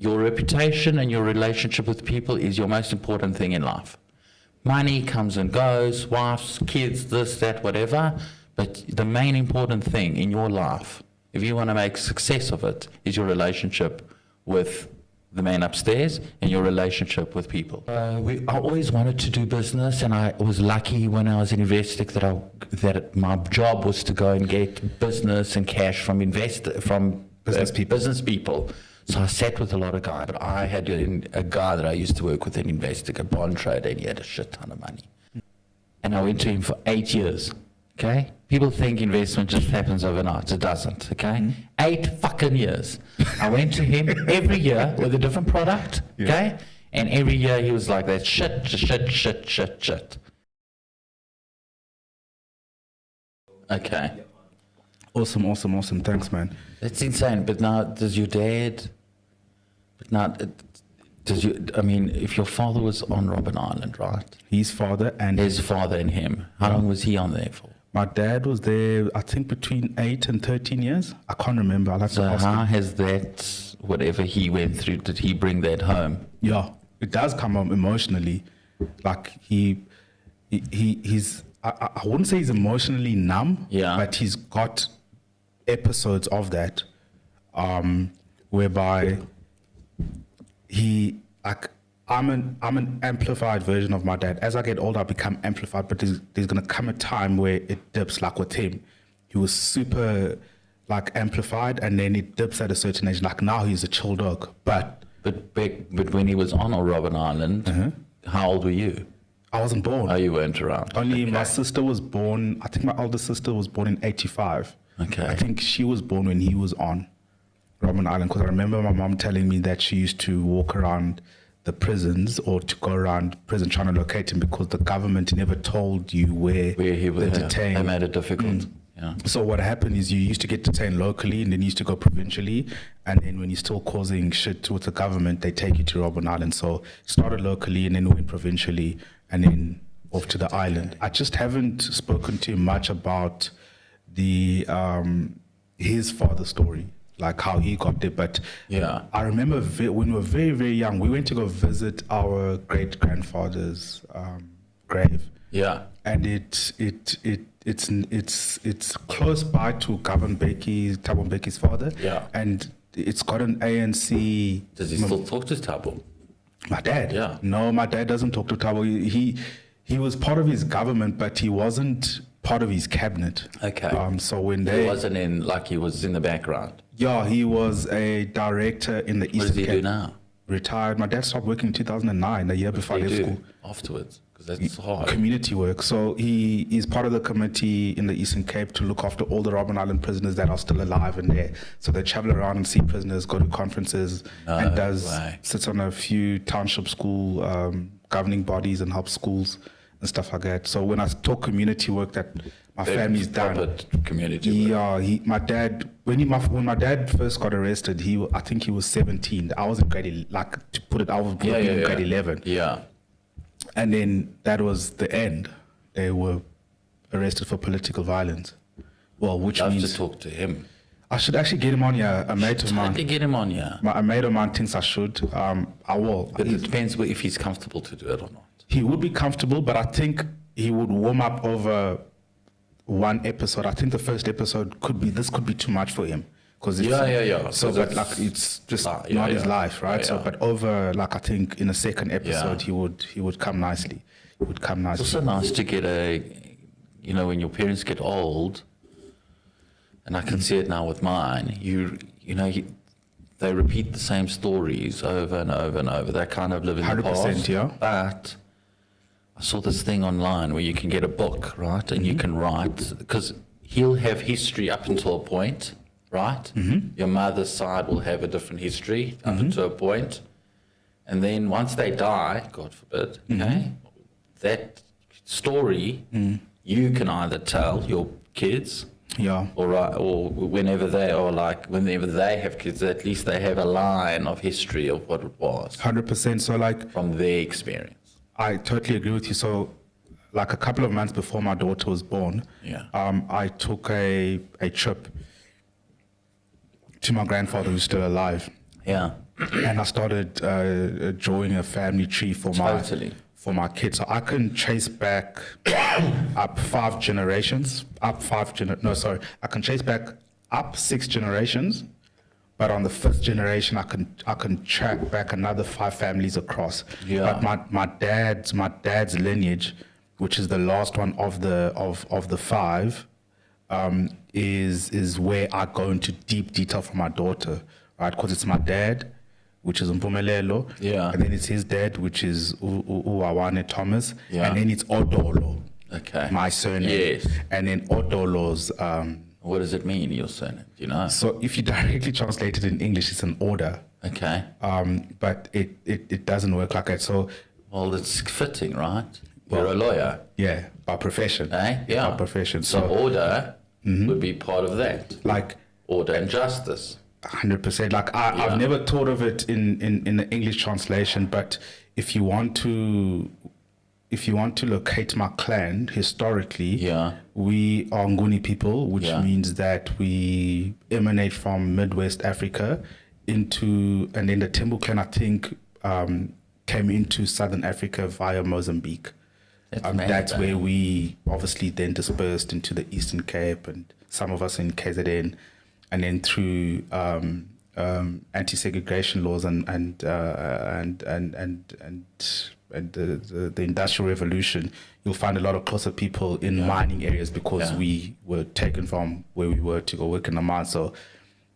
your reputation and your relationship with people is your most important thing in life. Money comes and goes, wives, kids, this, that, whatever. But the main important thing in your life, if you want to make success of it, is your relationship with the man upstairs and your relationship with people. I always wanted to do business, and I was lucky when I was in Investec that my job was to go and get business and cash from business people. So I sat with a lot of guys, but I had a guy that I used to work with in Investec, a bond trader, and he had a shit ton of money. And I went to him for 8 years, okay? People think investment just happens overnight. It doesn't, okay? 8 fucking years. I went to him every year with a different product, okay? And every year he was like that, shit. Okay. Awesome. Thanks, man. That's insane. But now, does your dad... if your father was on Robben Island, right? His father and him. How long was he on there for? My dad was there, I think, between 8 and 13 years. I can't remember. I'll have to ask how him. has that, whatever he went through, did he bring that home? Yeah, it does come home emotionally. Like he's, I wouldn't say he's emotionally numb, but he's got episodes of that, whereby I'm an amplified version of my dad. As I get older, I become amplified, but there's going to come a time where it dips. Like with him, he was super like amplified, and then it dips at a certain age. Like now he's a chill dog. But when he was on Robben Island, how old were you? I wasn't born. Oh, you weren't around. Only my sister was born. I think my older sister was born in 85. Okay. I think she was born when he was on Robben Island, because I remember my mom telling me that she used to walk around the prisons or to go around prison trying to locate him because the government never told you where he was detained. They made it difficult. Yeah. So what happened is you used to get detained locally, and then you used to go provincially, and then when you're still causing shit with the government, they take you to Robben Island. So started locally and then went provincially and then off to the island. I just haven't spoken to him much about the his father's story, like how he got there. But I remember when we were very, very young, we went to go visit our great-grandfather's grave. Yeah. And it's close by to Thabo Mbeki's father. Yeah. And it's got an ANC. Does he still talk to Thabo? My dad? Yeah. No, my dad doesn't talk to Thabo. He was part of his government, but he wasn't part of his cabinet. Okay. So when he wasn't in, like he was in the background. Yeah, he was a director in the Eastern Cape. What does he do now? Retired. My dad stopped working in 2009, a year before I left school. Afterwards? Because that's hard. Community work. So he is part of the committee in the Eastern Cape to look after all the Robben Island prisoners that are still alive in there. So they travel around and see prisoners, go to conferences, and sits on a few township school governing bodies and helps schools and stuff like that. So when I talk community work that my family's done, community work. My dad, when my dad first got arrested, I think he was 17. I was in grade, like to put it, I was in grade 11. Yeah. And then that was the end. They were arrested for political violence. Well, which means... I have to talk to him. I should actually get him on here. A mate of mine. Get him on here. A mate of mine thinks I should. I will. But it depends if he's comfortable to do it or not. He would be comfortable, but I think he would warm up over one episode. I think the first episode could be too much for him. So, but like it's just not his life, right? So, but over, like I think in a second episode, he would come nicely. He would come nicely. It's also nice to get when your parents get old, and I can see it now with mine. They repeat the same stories over and over and over. They kind of live in the past. 100%, yeah. But I saw this thing online where you can get a book, right, and you can write, because he'll have history up until a point. Right? Your mother's side will have a different history up to a point. And then once they die, God forbid, okay, that story you can either tell your kids or whenever they have kids, at least they have a line of history of what it was. 100%. So like from their experience. I totally agree with you. So like a couple of months before my daughter was born, I took a trip to my grandfather who's still alive. Yeah. and I started drawing a family tree for Totally. my kids. So I can trace back up 5 generations, I can trace back up 6 generations, but on the 5th generation, I can track back another 5 families across. Yeah. But my dad's lineage, which is the last one of the 5, is where I go into deep detail for my daughter, right? Because it's my dad, which is Mpumelelo, Yeah. and then it's his dad, which is Uwawane Thomas, Yeah. and then it's Odolo, Okay. my surname, Yes. and then Odolo's. What does it mean, your surname? Do you know? So if you directly translate it in English, it's an order, Okay. but it doesn't work like that. So Well, it's fitting, right? You're a lawyer, yeah, by profession, eh? Yeah. by profession. So So order would be part of that. like Order and justice. 100%. Like Yeah. I've never thought of it in the English translation, but if you want to locate my clan historically, Yeah. we are Nguni people, which Yeah. means that we emanate from Midwest Africa and then the Tembu clan, I think, came into Southern Africa via Mozambique. That's where we obviously then dispersed into the Eastern Cape, and some of us in KZN, and then through anti-segregation laws and the Industrial Revolution, you'll find a lot of closer people in mining areas because we were taken from where we were to go work in the mine. So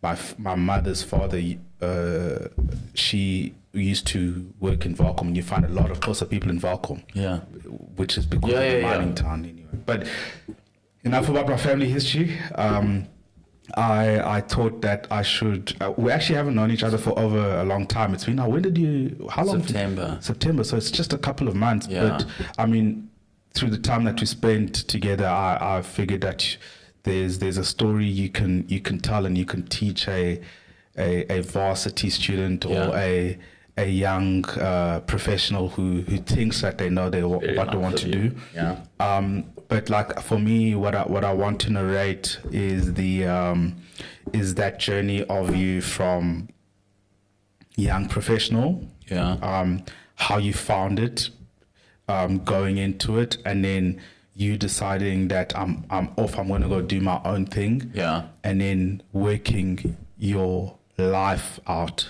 my mother's father, she used to work in Valcom, and you find a lot of closer people in Valcom. Yeah. Which is because of the mining town anyway. But enough about my family history. I thought that I should. We actually haven't known each other for over a long time. It's been now. How long? September. So it's just a couple of months. Yeah. But I mean, through the time that we spent together, I figured that there's a story you can tell, and you can teach a varsity student or a young professional who thinks that they know what they want to do. Yeah. But like for me, what I want to narrate is that journey of you from young professional, how you found it, going into it, and then you deciding that I'm off, I'm going to go do my own thing, and then working your life out.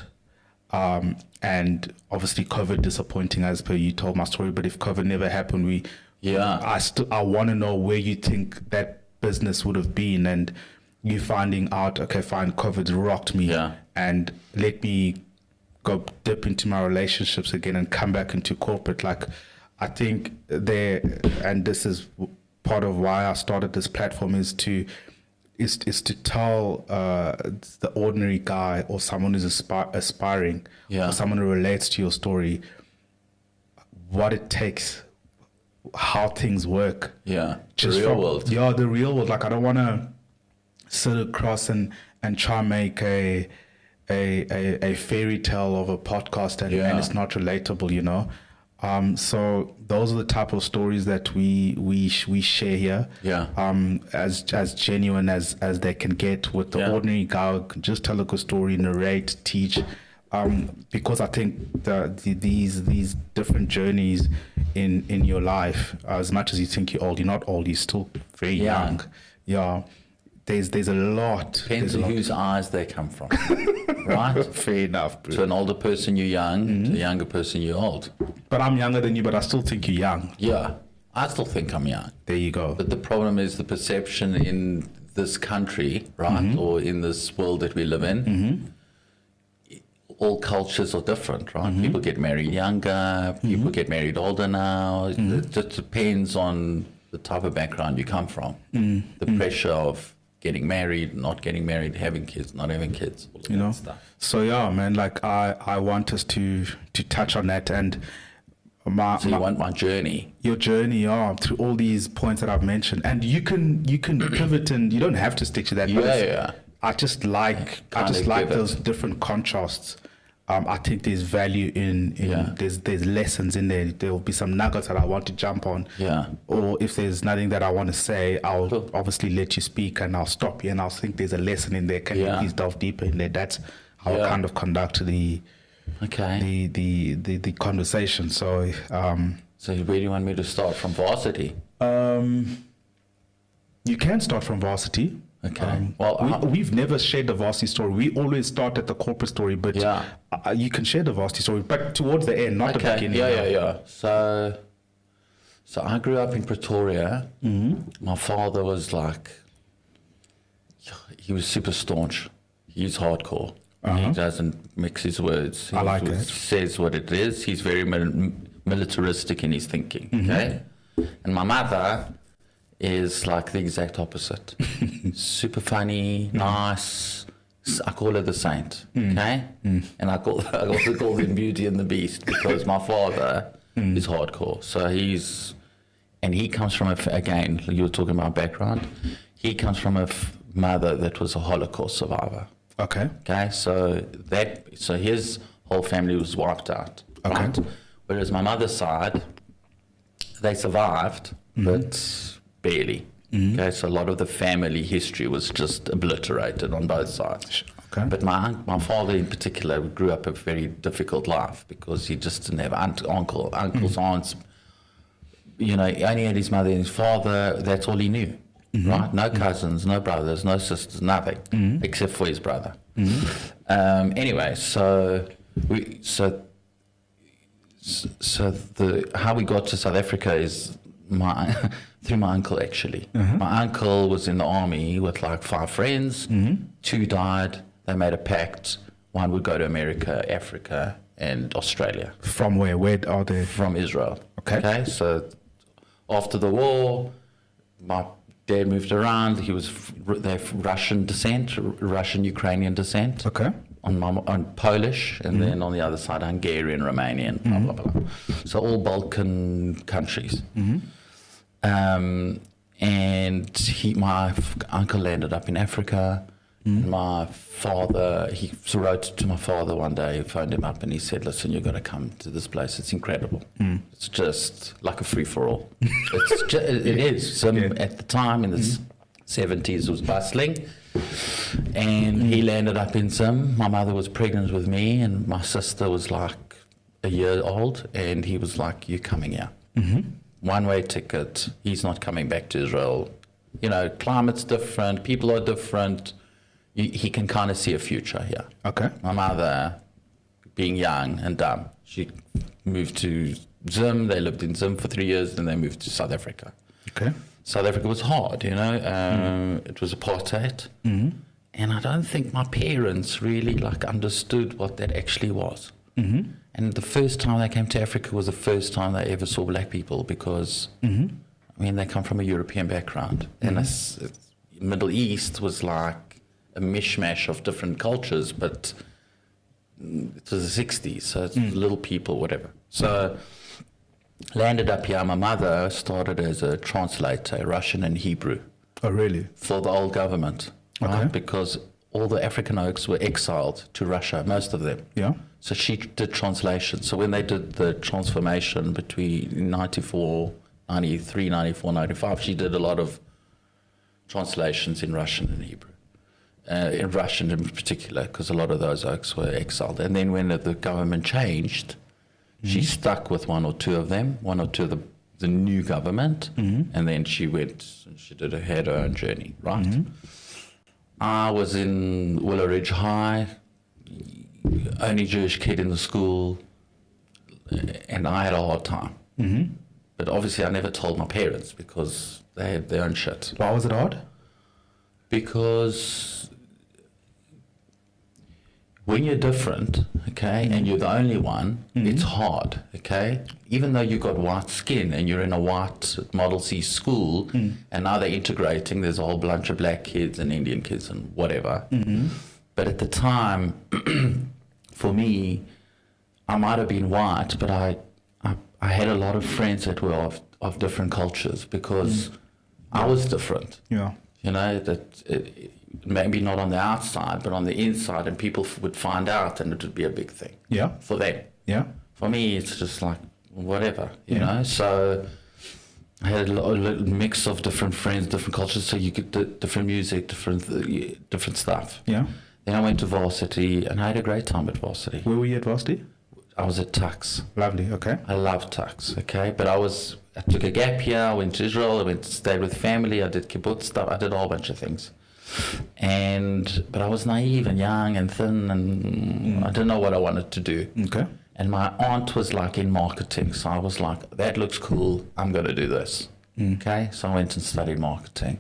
And obviously COVID disappointing, as per you told my story, but if COVID never happened, I want to know where you think that business would have been, and you finding out, okay, fine, COVID's rocked me, and let me go dip into my relationships again and come back into corporate. Like, I think and this is part of why I started this platform, is to tell the ordinary guy or someone who's aspiring, or someone who relates to your story, what it takes, how things work. Just the real world. Yeah, the real world. Like, I don't want to sit across and try and make a fairy tale of a podcast and it's not relatable, you know. So those are the type of stories that we share here. As genuine as they can get, with the ordinary guy who can just tell a good story, narrate, teach. Because I think these different journeys in your life, as much as you think you're old, you're not old, you're still very young. There's a lot. Depends on whose eyes they come from, right? Fair enough, bro. To an older person, you're young. To a younger person, you're old. But I'm younger than you, but I still think you're young. Yeah, I still think I'm young. There you go. But the problem is the perception in this country, right, or in this world that we live in. All cultures are different, right? People get married younger, people get married older now. It just depends on the type of background you come from. The pressure of getting married, not getting married, having kids, not having kids, all of that stuff. So yeah, man, like I want us to touch on that, and you want my journey, your journey, through all these points that I've mentioned, and you can pivot, and you don't have to stick to that. I just like those different contrasts. I think there's value in there's lessons in there. There will be some nuggets that I want to jump on. Or if there's nothing that I want to say, I'll obviously let you speak, and I'll stop you, and I'll think there's a lesson in there. Can you please delve deeper in there? That's how I kind of conduct the Okay. the conversation. So So where do you want me to start? From varsity? you can start from varsity. Okay. We've never shared the varsity story. We always start at the corporate story, but Yeah. you can share the varsity story, but towards the end, not the beginning. Yeah. So I grew up in Pretoria. My father was like, he was super staunch. He's hardcore. He doesn't mix his words. I like it. He says what it is. He's very militaristic in his thinking. Okay. And my mother is like the exact opposite. Super funny, nice. I call her the saint, okay? And I also call him Beauty and the Beast because my father is hardcore. So he comes from again, you were talking about background. He comes from a mother that was a Holocaust survivor. Okay. Okay, so his whole family was wiped out. Okay. Right? Whereas my mother's side, they survived, but barely. Okay, so a lot of the family history was just obliterated on both sides. Okay. But my father in particular grew up a very difficult life because he just didn't have uncles, aunts. You know, he only had his mother and his father. That's all he knew, right? No cousins, no brothers, no sisters, nothing except for his brother. Anyway, how we got to South Africa is through my uncle, actually. My uncle was in the army with like 5 friends. 2 died. They made a pact. 1 would go to America, Africa, and Australia. From where? Where are they? From Israel. Okay. So after the war, my dad moved around. They have Russian descent, Russian-Ukrainian descent. Okay. On Polish, and then on the other side, Hungarian, Romanian, blah, blah, blah. So all Balkan countries. And my uncle landed up in Africa. My father, he wrote to my father one day, phoned him up and he said, listen, you've got to come to this place. It's incredible. It's just like a free-for-all. It is. At the time, in the 70s, it was bustling. And he landed up in Zim. My mother was pregnant with me and my sister was like a year old. And he was like, you're coming here. One-way ticket. He's not coming back to Israel. You know, climate's different. People are different. He can kind of see a future here. Okay. My mother, being young and dumb, she moved to Zim. They lived in Zim for 3 years. Then they moved to South Africa. Okay. South Africa was hard, you know. It was apartheid. And I don't think my parents really like understood what that actually was. And the first time they came to Africa was the first time they ever saw black people because, I mean, they come from a European background. And Middle East was like a mishmash of different cultures, but it was the 60s, so it's little people, whatever. So landed up here. My mother started as a translator, Russian and Hebrew. Oh, really? For the old government, right? Okay. Because all the African oaks were exiled to Russia, most of them. Yeah. So she did translation. So when they did the transformation between 94, 93, 94, 95, she did a lot of translations in Russian and Hebrew. In Russian in particular, because a lot of those oaks were exiled. And then when the government changed, she stuck with 1 or 2 of them, 1 or 2 of the new government, and then she went and she had her own journey, right? I was in Willow Ridge High, only Jewish kid in the school, and I had a hard time. But obviously I never told my parents because they had their own shit. Why was it hard? Because when you're different, okay, and you're the only one, it's hard, okay? Even though you got white skin and you're in a white Model C school, and now they're integrating, there's a whole bunch of black kids and Indian kids and whatever. But at the time, for me, I might have been white, but I had a lot of friends that were of different cultures because I was different. Yeah. You know, maybe not on the outside, but on the inside, and people would find out, and it would be a big thing. Yeah. For them. Yeah. For me, it's just like whatever, you know. So I had a little mix of different friends, different cultures, so you get different music, different stuff. Yeah. Then I went to varsity, and I had a great time at varsity. Where were you at varsity? I was at Tux. Lovely. Okay. I love Tux, okay? But I took a gap year, I went to Israel, stayed with family, I did kibbutz stuff, I did a whole bunch of things. But I was naive and young and thin, and I didn't know what I wanted to do. Okay. And my aunt was like in marketing, so I was like, that looks cool, I'm going to do this. Okay? So I went and studied marketing.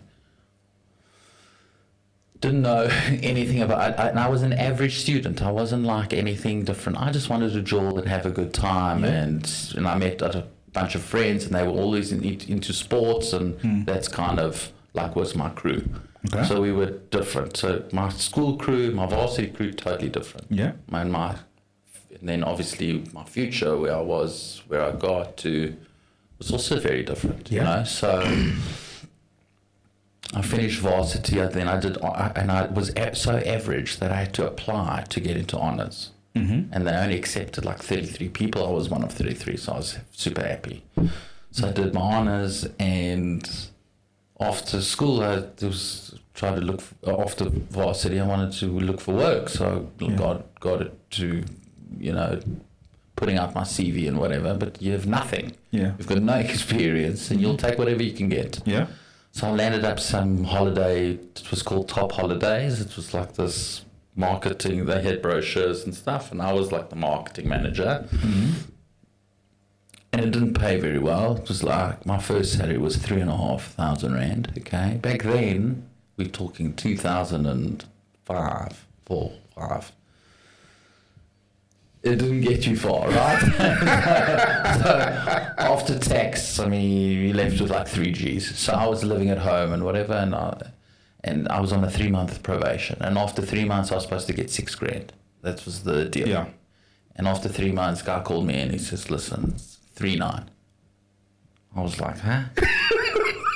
Didn't know anything about it, and I was an average student. I wasn't like anything different. I just wanted to jaw and have a good time, and I met a bunch of friends, and they were always into sports, and that's kind of like was my crew. Okay. So we were different. So my school crew, my varsity crew, totally different. Yeah. And then obviously my future, where I got to, was also very different. Yeah. You know, so. I finished varsity, then I was so average that I had to apply to get into honours. And they only accepted like 33 people. I was one of 33, so I was super happy. So I did my honours, and after school, after varsity, I wanted to look for work. So I got it to, putting out my CV and whatever, but you have nothing. Yeah. You've got no experience, and you'll take whatever you can get. Yeah. So I landed up some holiday. It was called Top Holidays. It was like this marketing. They had brochures and stuff, and I was like the marketing manager. And it didn't pay very well. It was like my first salary was 3,500 rand. Okay, back then we're talking 2005, 5. It didn't get you far, right? So after tax, we left with like 3 Gs. So I was living at home and whatever, and I was on a 3-month probation. And after 3 months, I was supposed to get 6 grand. That was the deal. Yeah. And after 3 months, guy called me and he says, "Listen, it's 3.9." I was like, huh?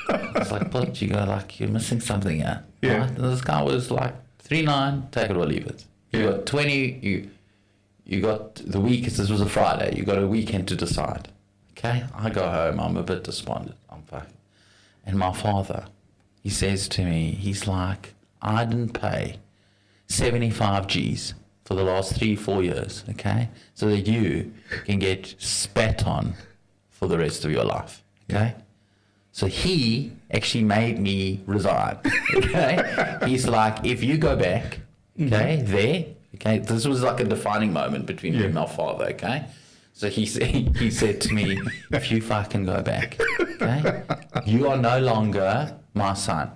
I was like, but you go like, you're missing something here. Yeah. Right? And this guy was like, 3.9, take it or leave it. You got 20, you got the week, this was a Friday, you got a weekend to decide. Okay, I go home, I'm a bit despondent, I'm fucking. And my father, he says to me, he's like, I didn't pay 75 Gs for the last 3-4 years, okay, so that you can get spat on for the rest of your life, okay? So he actually made me resign, okay? He's like, if you go back, okay, this was like a defining moment between me and my father, okay? So he said to me, if you fucking go back, okay, you are no longer my son,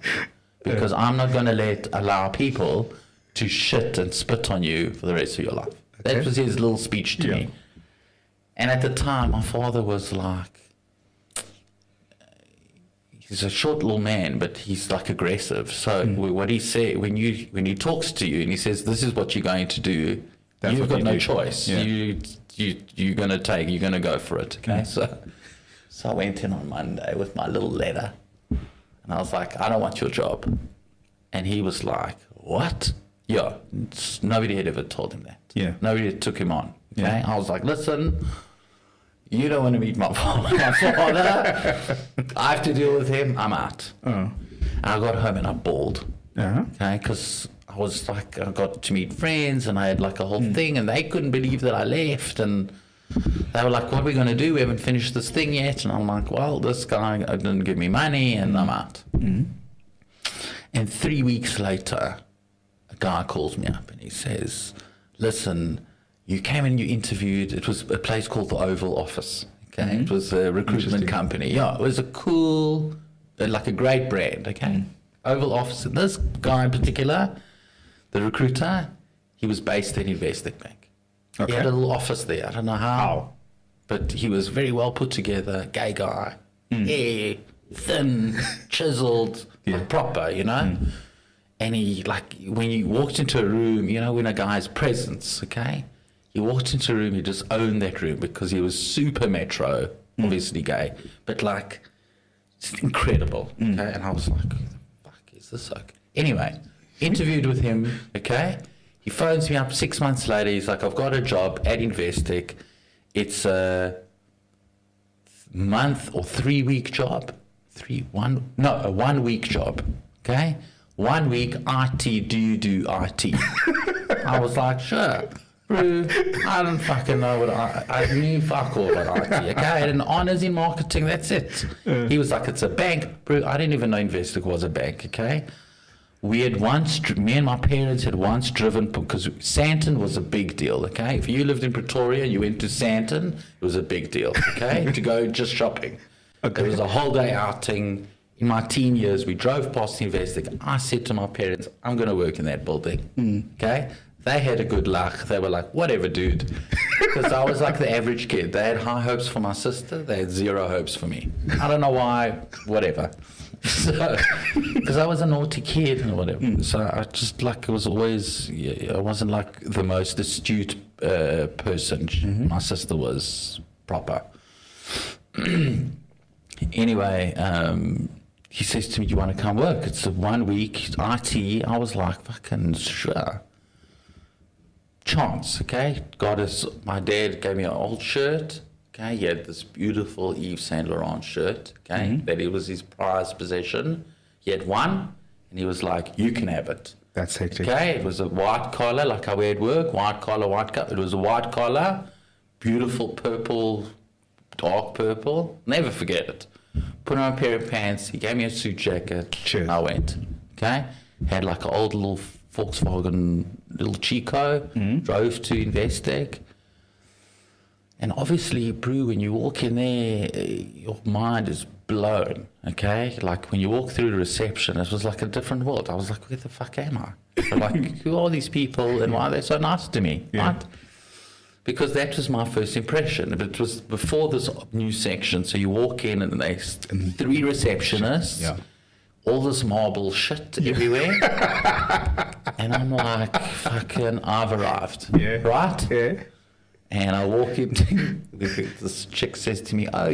because I'm not going to allow people to shit and spit on you for the rest of your life. Okay. That was his little speech to me. And at the time, my father was like, he's a short little man, but he's like aggressive. So what he said, when he talks to you and he says, this is what you're going to do, you've got no choice. Yeah. You're going to go for it. Okay. So I went in on Monday with my little letter and I was like, I don't want your job. And he was like, what? Yeah. Nobody had ever told him that. Yeah. Nobody took him on. Okay. Yeah. I was like, listen, you don't want to meet my father. I have to deal with him. I'm out. Oh. And I got home and I bawled. Uh-huh. Okay, because I was like, I got to meet friends and I had like a whole thing, and they couldn't believe that I left, and they were like, what are we going to do? We haven't finished this thing yet. And I'm like, well, this guy didn't give me money and I'm out. And 3 weeks later, a guy calls me up and he says, listen, you came and you interviewed. It was a place called the Oval Office. Okay, it was a recruitment company. Yeah, it was a cool, like a great brand. Okay, Oval Office. And this guy in particular, the recruiter, he was based in Investec Bank. Okay. He had a little office there. I don't know how, but he was very well put together. Gay guy, hair, thin, chiseled, like proper, And he, like, when you walked into a room, when a guy's presence, okay, he walked into a room, he just owned that room because he was super metro, obviously gay, but like, it's incredible, okay? And I was like, who the fuck is this? Anyway, interviewed with him, okay? He phones me up 6 months later, he's like, I've got a job at Investec. It's a month or 3 week job. A 1 week job, okay? 1 week, IT, do you do IT? I was like, sure. Bro, I didn't fucking know what I knew fuck all about IT. Okay, I had an honours in marketing, that's it. He was like, it's a bank. Bro, I didn't even know Investec was a bank, okay? We had once, me and my parents had once driven, because Santon was a big deal, okay? If you lived in Pretoria and you went to Santon, it was a big deal, okay? To go just shopping. Okay. It was a whole day outing. In my teen years, we drove past Investec. I said to my parents, I'm going to work in that building, okay? They had a good luck. They were like, whatever, dude. Because I was like the average kid. They had high hopes for my sister. They had zero hopes for me. I don't know why, whatever. So, because I was a naughty kid or whatever. So I just like, it was always, I wasn't like the most astute person. My sister was proper. Anyway, he says to me, you want to come work? It's a 1 week IT. I was like, fucking sure. Chance, okay? My dad gave me an old shirt, okay? He had this beautiful Yves Saint Laurent shirt, okay? That it was his prized possession. He had one, and he was like, you can have it. That's hectic. Okay, it was a white collar, like I wear at work, white collar, white collar. It was a white collar, beautiful purple, dark purple. Never forget it. Put on a pair of pants. He gave me a suit jacket. Sure. I went, okay? Had like an old little Volkswagen little Chico, drove to Investec. And obviously, bro, when you walk in there, your mind is blown, okay? Like when you walk through the reception, it was like a different world. I was like, where the fuck am I? Like, who are these people and why are they so nice to me, right? Because that was my first impression. But it was before this new section, so you walk in and there's 3 receptionists. Yeah. All this marble shit everywhere. And I'm like, fucking, I've arrived. Yeah. Right? Yeah. And I walk into, this chick says to me, I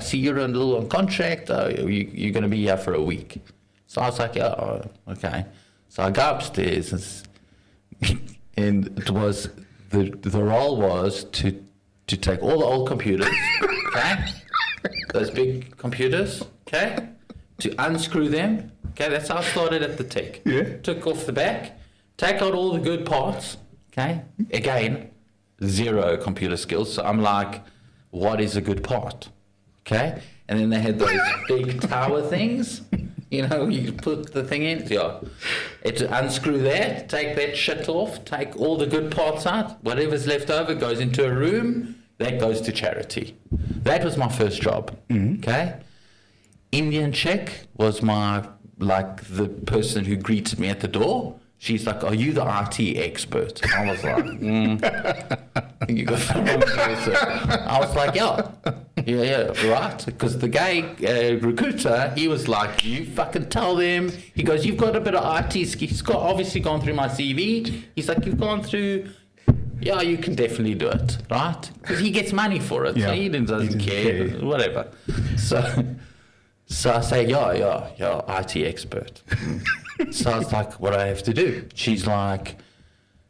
see you're a little on contract. Oh, you're going to be here for a week. So I was like, oh, okay. So I go upstairs and it was, the role was to take all the old computers, okay? Those big computers, okay? To unscrew them, okay, that's how I started at the tech. Yeah. Took off the back, take out all the good parts, okay? Again, zero computer skills. So I'm like, what is a good part? Okay? And then they had those big tower things, you know, you put the thing in, it's unscrew that, take that shit off, take all the good parts out, whatever's left over goes into a room, that goes to charity. That was my first job, okay? Indian chick was the person who greeted me at the door. She's like, are you the IT expert? I was like, I think you got the wrong person. I was like, yeah, right. Because the guy recruiter, he was like, you fucking tell them. He goes, you've got a bit of IT. He's obviously gone through my CV. He's like, you've gone through, yeah, you can definitely do it, right? Because he gets money for it. Yeah. So he doesn't care, whatever. So I say, yeah, IT expert. So I was like, what do I have to do? She's like,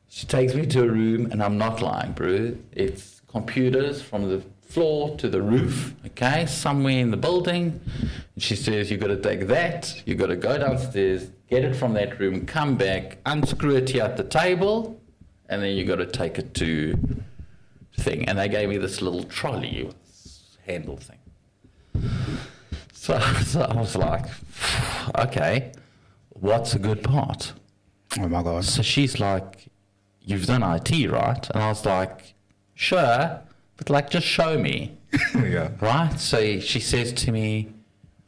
she takes me to a room, and I'm not lying, bro. It's computers from the floor to the roof, okay, somewhere in the building. And she says, you got to take that, you got to go downstairs, get it from that room, come back, unscrew it here at the table, and then you got to take it to the thing. And they gave me this little trolley with this handle thing. So I was like, okay, what's a good part? Oh my God. So she's like, you've done IT, right? And I was like, sure, but like, just show me. Yeah. Right? So she says to me,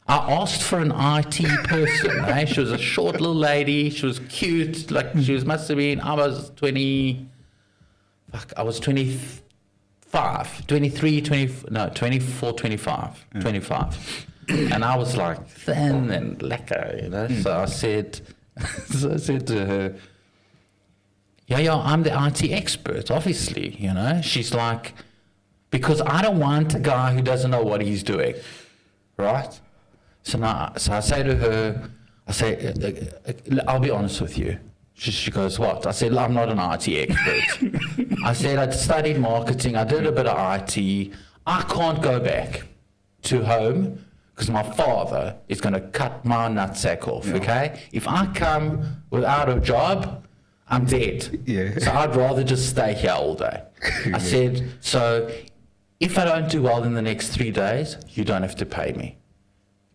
I asked for an IT person. Eh? She was a short little lady. She was cute. Like, must have been, I was 25, 23, 24, 25. Yeah. 25. And I was like thin and lacquer, you know. So I said to her, yeah, I'm the IT expert, obviously, you know. She's like, because I don't want a guy who doesn't know what he's doing, right? So I say to her, I'll be honest with you. She goes, what? I said, I'm not an IT expert. I said, I studied marketing. I did a bit of IT. I can't go back to home because my father is going to cut my nutsack off, okay? If I come without a job, I'm dead. Yeah. So I'd rather just stay here all day. I said, so if I don't do well in the next 3 days, you don't have to pay me,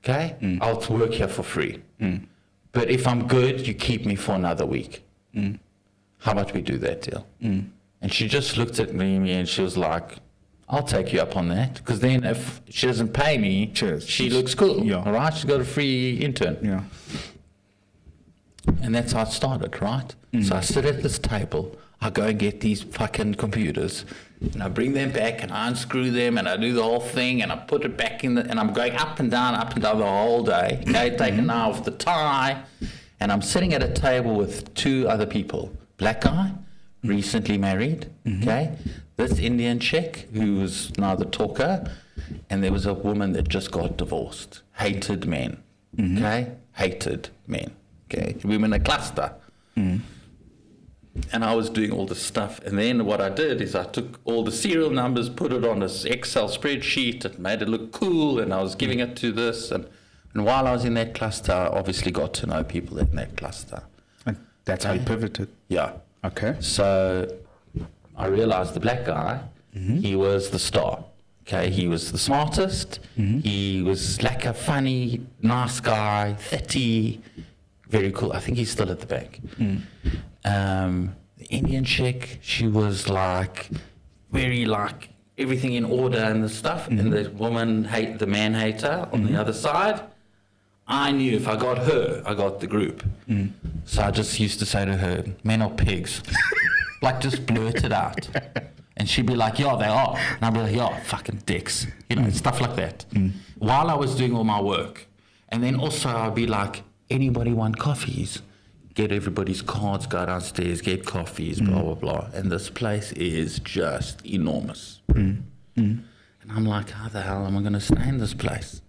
okay? I'll work here for free. But if I'm good, you keep me for another week. How about we do that deal? And she just looked at me and she was like, I'll take you up on that. Because then if she doesn't pay me, Cheers. she looks cool. Yeah. All right? She's got a free intern. Yeah. And that's how it started, right? So I sit at this table. I go and get these fucking computers. And I bring them back and I unscrew them and I do the whole thing and I put it back in and I'm going up and down the whole day. Okay, taking off the tie. And I'm sitting at a table with 2 other people. Black guy, recently married, okay? This Indian chick who was now the talker, and there was a woman that just got divorced. Hated men, okay? Hated men, okay? We were in a cluster. And I was doing all this stuff. And then what I did is I took all the serial numbers, put it on this Excel spreadsheet, and made it look cool, and I was giving it to this. And while I was in that cluster, I obviously got to know people in that cluster. And that's how you pivoted. Yeah. Okay. So I realized the black guy, he was the star. Okay, he was the smartest. He was like a funny, nice guy, 30, very cool. I think he's still at the bank. The Indian chick, she was like very like everything in order and the stuff. And the woman the man hater on the other side. I knew if I got her, I got the group. So I just used to say to her, men are pigs. Like, just blurt it out. And she'd be like, yeah, they are. And I'd be like, yeah, fucking dicks. You know, stuff like that. While I was doing all my work. And then also I'd be like, anybody want coffees? Get everybody's cards, go downstairs, get coffees, blah, blah, blah. And this place is just enormous. And I'm like, how the hell am I going to stay in this place?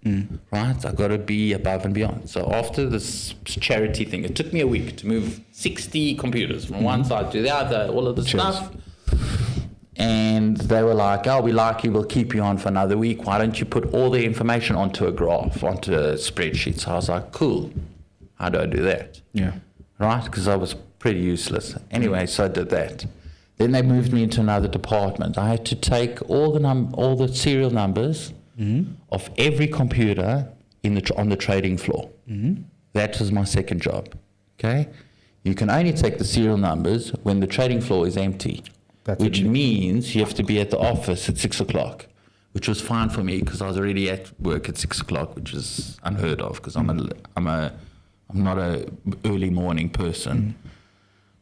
Right? I've got to be above and beyond. So after this charity thing, it took me a week to move 60 computers from one side to the other, all of the stuff. And they were like, oh, we like you, we'll keep you on for another week. Why don't you put all the information onto a graph, onto a spreadsheet? So I was like, cool. How do I do that? Yeah. Right? Because I was pretty useless. Anyway, so I did that. Then they moved me into another department. I had to take all the serial numbers of every computer on the trading floor. That was my second job. Okay, you can only take the serial numbers when the trading floor is empty, which means you have to be at the office at 6 o'clock, which was fine for me because I was already at work at 6 o'clock, which is unheard of because I'm not a early morning person.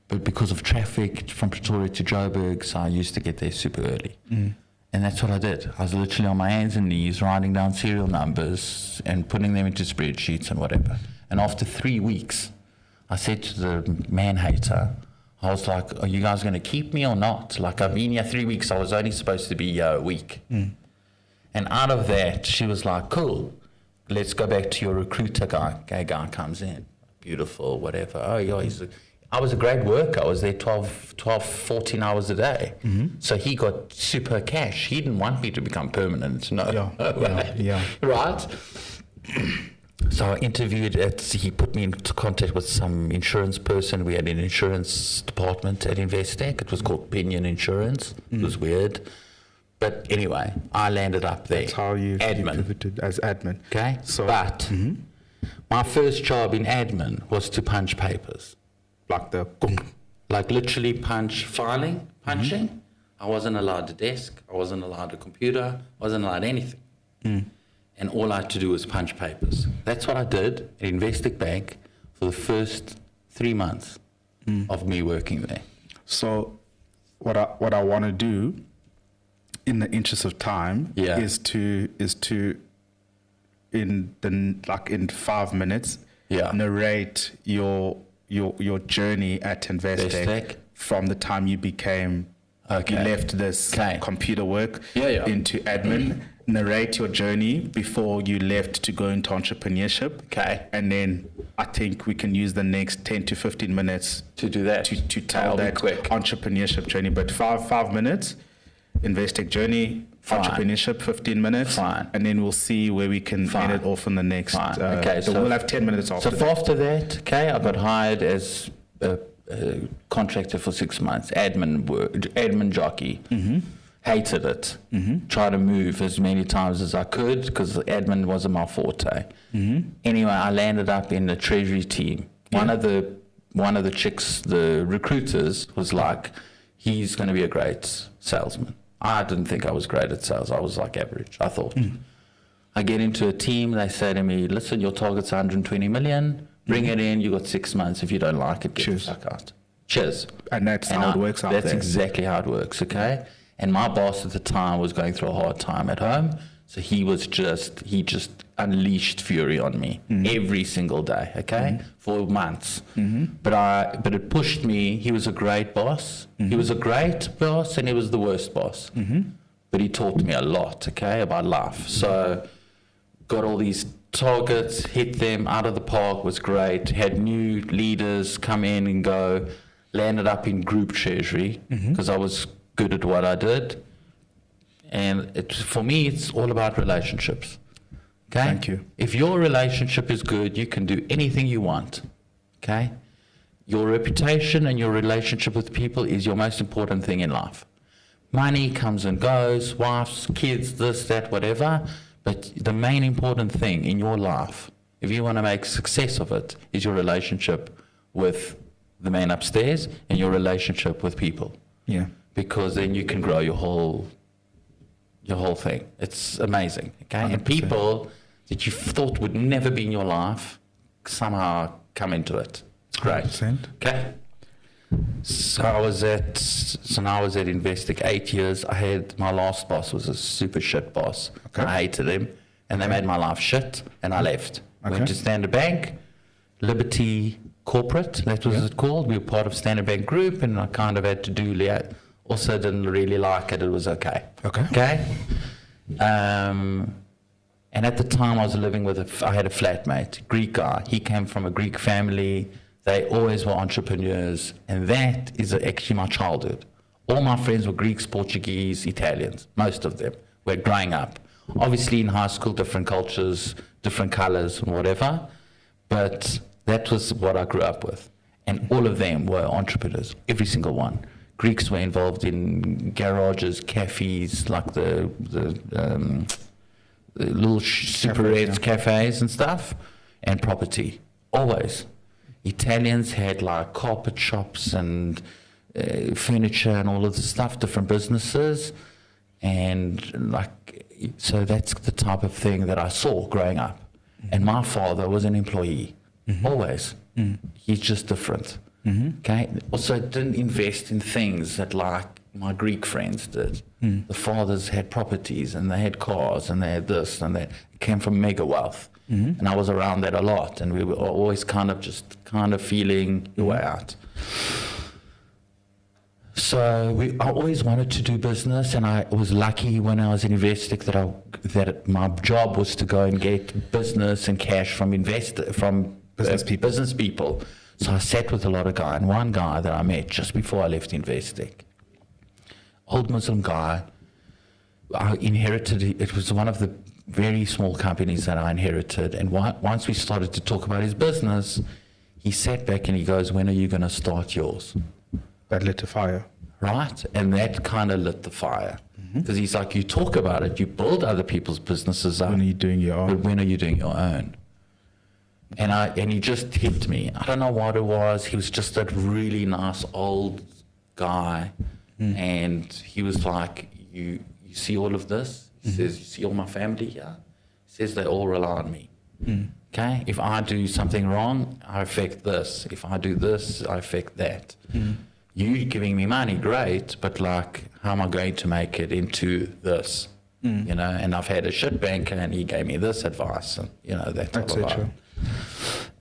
But because of traffic from Pretoria to Joburg, so I used to get there super early. And that's what I did. I was literally on my hands and knees writing down serial numbers and putting them into spreadsheets and whatever. And after 3 weeks, I said to the man hater, I was like, are you guys going to keep me or not? Like, I've been here 3 weeks. I was only supposed to be here a week. And out of that, she was like, cool, let's go back to your recruiter guy. Gay guy comes in, beautiful, whatever. Oh, yeah, I was a great worker. I was there 12, 14 hours a day. So he got super cash. He didn't want me to become permanent. No. Right? So I interviewed he put me into contact with some insurance person. We had an insurance department at Investec. It was called Pinion Insurance. It was weird. But anyway, I landed up there. That's how you pivoted as admin. Okay? But my first job in admin was to punch papers. Like literally punching. I wasn't allowed a desk. I wasn't allowed a computer. I wasn't allowed anything. And all I had to do was punch papers. That's what I did at Investec Bank for the first 3 months of me working there. So what I want to do in the interest of time is to in 5 minutes narrate your journey at Investec from the time you became you left this computer work into admin. Narrate your journey before you left to go into entrepreneurship. And then I think we can use the next 10 to 15 minutes to do that, to tell that quick entrepreneurship journey. But five minutes, Investec journey, Fine. entrepreneurship, 15 minutes. Fine. And then we'll see where we can Fine. end it off in the next. Fine. Okay, so we'll have 10 minutes after So that. after that, okay, I got hired as a contractor for 6 months, admin jockey. Hated it. Tried to move as many times as I could because admin wasn't my forte. Anyway, I landed up in the treasury team. One of the chicks, the recruiters, was like, he's going to be a great salesman. I didn't think I was great at sales. I was like average, I thought. I get into a team, they say to me, listen, your target's 120 million, bring it in, you got 6 months. If you don't like it, get the fuck out. Cheers. And that's how it works out there. That's exactly how it works, okay? And my boss at the time was going through a hard time at home, so he just unleashed fury on me every single day, okay, for months. But it pushed me. He was a great boss. He was a great boss, and he was the worst boss. But he taught me a lot, okay, about life. So got all these targets, hit them out of the park, was great. Had new leaders come in and go. Landed up in group treasury because I was good at what I did. And for me, it's all about relationships. Okay? Thank you. If your relationship is good, you can do anything you want. Okay? Your reputation and your relationship with people is your most important thing in life. Money comes and goes, wives, kids, this, that, whatever. But the main important thing in your life, if you want to make success of it, is your relationship with the man upstairs and your relationship with people. Yeah. Because then you can grow your whole thing. It's amazing. Okay? 100%. And people that you thought would never be in your life somehow come into it. It's great. 100%. Okay. So now I was at Investec 8 years. I had my last boss was a super shit boss. Okay. I hated him, and they made my life shit, and I left. Okay. Went to Standard Bank, Liberty Corporate, that was it called. We were part of Standard Bank Group, and I kind of had to do. Also, didn't really like it. It was okay. Okay. And at the time, I was living with I had a flatmate, Greek guy. He came from a Greek family. They always were entrepreneurs, and that is actually my childhood. All my friends were Greeks, Portuguese, Italians. Most of them were growing up. Obviously, in high school, different cultures, different colors, and whatever. But that was what I grew up with. And all of them were entrepreneurs, every single one. Greeks were involved in garages, cafes, like the little super reds cafes and stuff, and property, always. Italians had like carpet shops and furniture and all of this stuff, different businesses. And so that's the type of thing that I saw growing up. And my father was an employee. Always. He's just different. Okay. Also, didn't invest in things that like my Greek friends did. The fathers had properties and they had cars and they had this and that. It came from mega wealth. And I was around that a lot, and we were always kind of feeling your way out. So I always wanted to do business, and I was lucky when I was in Investec that my job was to go and get business and cash from business people. So I sat with a lot of guys, and one guy that I met just before I left Investec, old Muslim guy, I inherited, it was one of the very small companies that I inherited, and once we started to talk about his business, he sat back and he goes, when are you going to start yours? That lit a fire. Right? And that kind of lit the fire. Because he's like, you talk about it, you build other people's businesses up. When are you doing your own? But when are you doing your own? And he just hit me. I don't know what it was. He was just that really nice old guy. And he was like, you see all of this? He says, you see all my family here? He says, they all rely on me. Okay? If I do something wrong, I affect this. If I do this, I affect that. You giving me money, great, but like, how am I going to make it into this? You know, and I've had a shit banker and he gave me this advice, and you know, that type of vibe.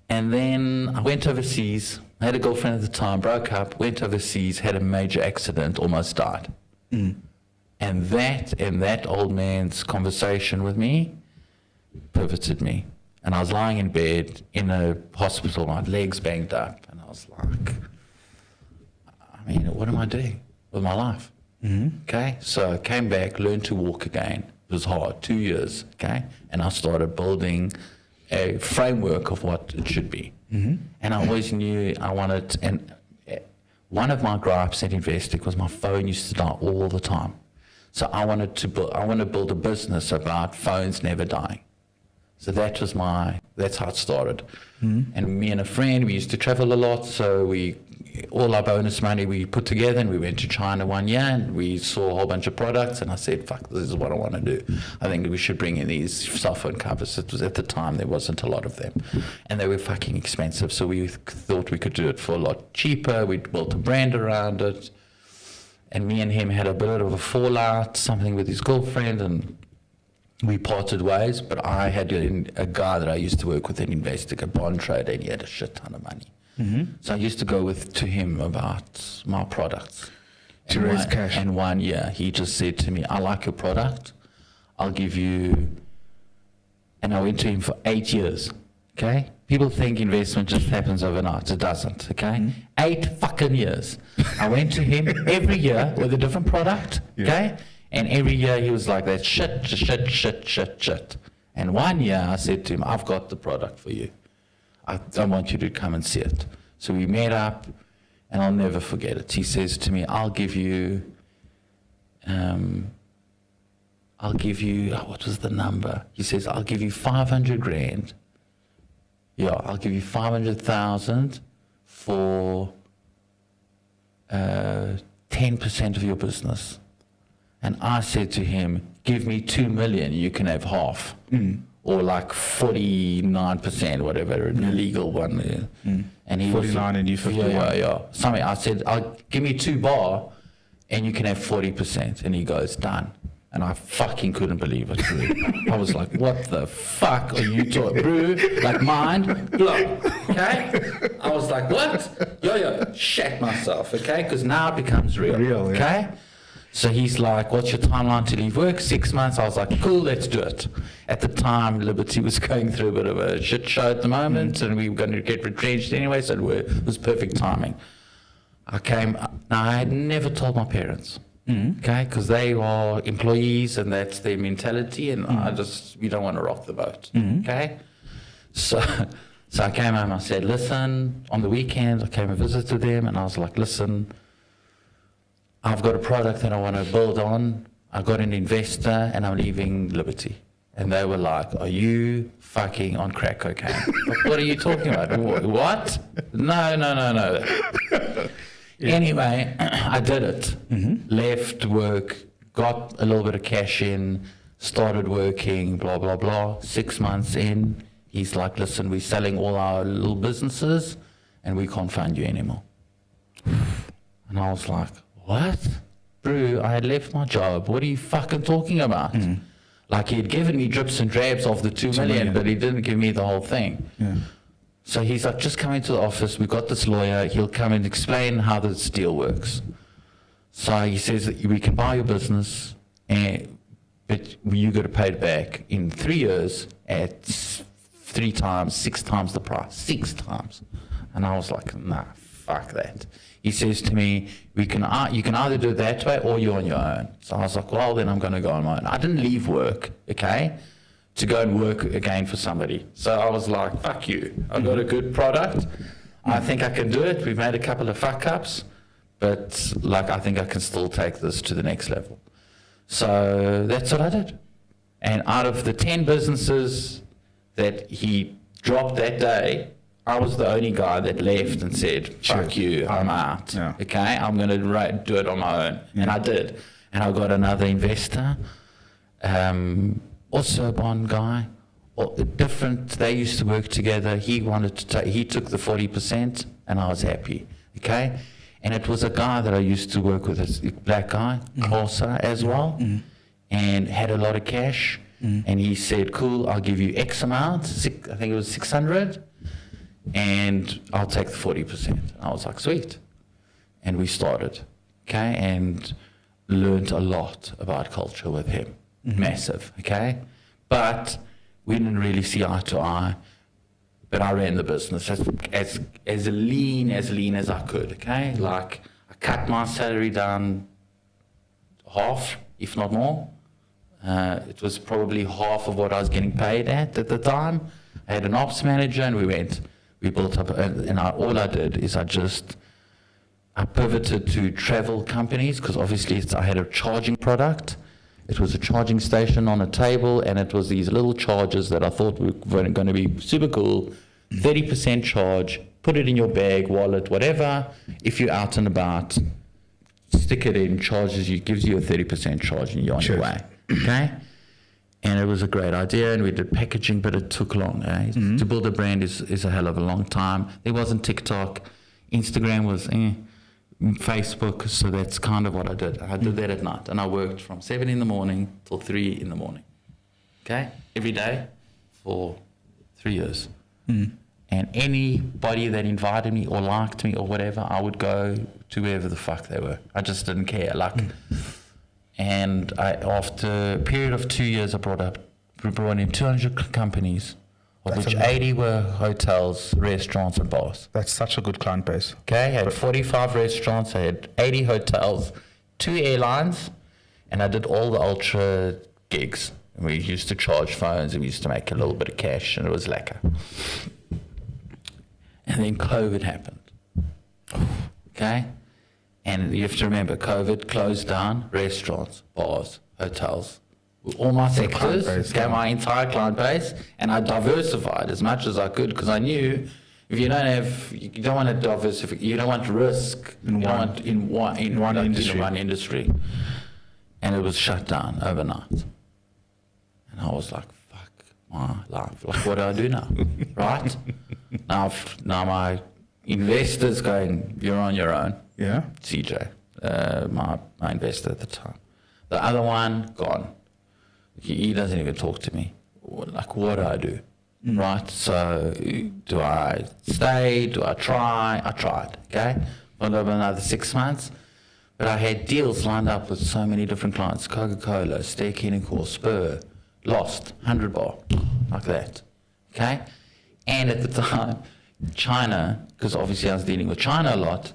And then I went overseas. I had a girlfriend at the time, broke up, went overseas, had a major accident, almost died. And that old man's conversation with me pivoted me. And I was lying in bed in a hospital, my legs banged up, and I was like, I mean, what am I doing with my life? Okay, so I came back, learned to walk again. It was hard, 2 years, okay? And I started building a framework of what it should be. And I always knew I wanted, and one of my gripes at Investec was my phone used to die all the time. So I want to build a business about phones never dying. So that's how it started. And me and a friend, we used to travel a lot, so all our bonus money we put together, and we went to China 1 year, and we saw a whole bunch of products, and I said, fuck, this is what I want to do. I think we should bring in these cell phone covers. It was, at the time, there wasn't a lot of them, and they were fucking expensive, so we thought we could do it for a lot cheaper. We built a brand around it, and me and him had a bit of a fallout, something with his girlfriend, and we parted ways. But I had a guy that I used to work with in Investec, a bond trader, and he had a shit ton of money. So I used to go to him about my products. To raise cash. And 1 year, he just said to me, I like your product. I'll give you... And I went to him for 8 years, okay? People think investment just happens overnight. It doesn't, okay? 8 fucking years. I went to him every year with a different product, okay? And every year he was like, that shit. And 1 year I said to him, I've got the product for you. I want you to come and see it. So we met up, and I'll never forget it. He says to me, I'll give you, what was the number? He says, I'll give you 500 grand. Yeah, I'll give you 500,000 for 10% of your business. And I said to him, give me 2 million, you can have half. Or like 49%, whatever, the legal one. And he 49 and you 51. Yeah. Something. I said, give me 2 bar and you can have 40%. And he goes, done. And I fucking couldn't believe it. I was like, what the fuck are you talking? Bro, like mind blown, okay? I was like, what? Yo, shat myself, okay? Because now it becomes real, okay? So he's like, what's your timeline to leave work? 6 months. I was like, cool, let's do it. At the time, Liberty was going through a bit of a shit show at the moment, and we were going to get retrenched anyway, so it was perfect timing. Now, I had never told my parents, okay, because they are employees, and that's their mentality, and we don't want to rock the boat, okay? So I came home, I said, listen, on the weekend, I came and visited them, and I was like, listen, I've got a product that I want to build on. I got an investor and I'm leaving Liberty. And they were like, are you fucking on crack cocaine? What are you talking about? What? No. Anyway, I did it. Left work, got a little bit of cash in, started working, blah, blah, blah. 6 months in, he's like, listen, we're selling all our little businesses and we can't fund you anymore. And I was like, what? Bro, I had left my job. What are you fucking talking about? Like, he had given me drips and drabs of the 2 million, but he didn't give me the whole thing. So he's like, just come into the office. We've got this lawyer. He'll come and explain how this deal works. So he says that we can buy your business, but you got to pay it back in 3 years at 6 times the price. 6 times. And I was like, nah, fuck that. He says to me, you can either do it that way or you're on your own. So I was like, well, then I'm going to go on my own. I didn't leave work, okay, to go and work again for somebody. So I was like, fuck you. I've got a good product. I think I can do it. We've made a couple of fuck-ups, but like, I think I can still take this to the next level. So that's what I did. And out of the 10 businesses that he dropped that day, I was the only guy that left and said, fuck you, I'm out. Okay, I'm going to do it on my own. And I did. And I got another investor, also a bond guy, different. They used to work together. He took the 40% and I was happy. Okay, and it was a guy that I used to work with, a black guy, also as well, and had a lot of cash. And he said, cool, I'll give you X amount, I think it was 600. And I'll take the 40%. I was like, sweet. And we started, okay, and learned a lot about culture with him. Massive, okay? But we didn't really see eye to eye. But I ran the business as lean as I could, okay? Like, I cut my salary down half, if not more. It was probably half of what I was getting paid at the time. I had an ops manager, and we built up, all I did is I pivoted to travel companies, because obviously I had a charging product. It was a charging station on a table, and it was these little chargers that I thought were going to be super cool. 30% charge, put it in your bag, wallet, whatever. If you're out and about, stick it in, charges you, gives you a 30% charge, and you're on your way. Okay? And it was a great idea, and we did packaging, but it took long. To build a brand is a hell of a long time. There wasn't TikTok. Instagram was Facebook, so that's kind of what I did. I did that at night, and I worked from 7 in the morning till 3 in the morning. Okay? Every day for 3 years. And anybody that invited me or liked me or whatever, I would go to wherever the fuck they were. I just didn't care. And after a period of 2 years, I brought in 200 companies, of which 80 were hotels, restaurants, and bars. That's such a good client base. Okay, I had 45 restaurants, I had 80 hotels, 2 airlines, and I did all the ultra gigs. And we used to charge phones, and we used to make a little bit of cash, and it was lekker. And then COVID happened. Okay? And you have to remember, COVID closed down restaurants, bars, hotels, all my sectors, my entire client base, and I diversified as much as I could, because I knew if you don't want to diversify, you don't want risk in one industry. And it was shut down overnight. And I was like, fuck my life. Like, what do I do now? Right? Now my investors going, you're on your own. Yeah. CJ, my investor at the time. The other one, gone. He doesn't even talk to me. Like, what do I do? Right? So, do I stay? Do I try? I tried, okay? For another 6 months. But I had deals lined up with so many different clients. Coca-Cola, Steak Core, Spur, Lost, 100 Bar, like that, okay? And at the time, China, because obviously I was dealing with China a lot,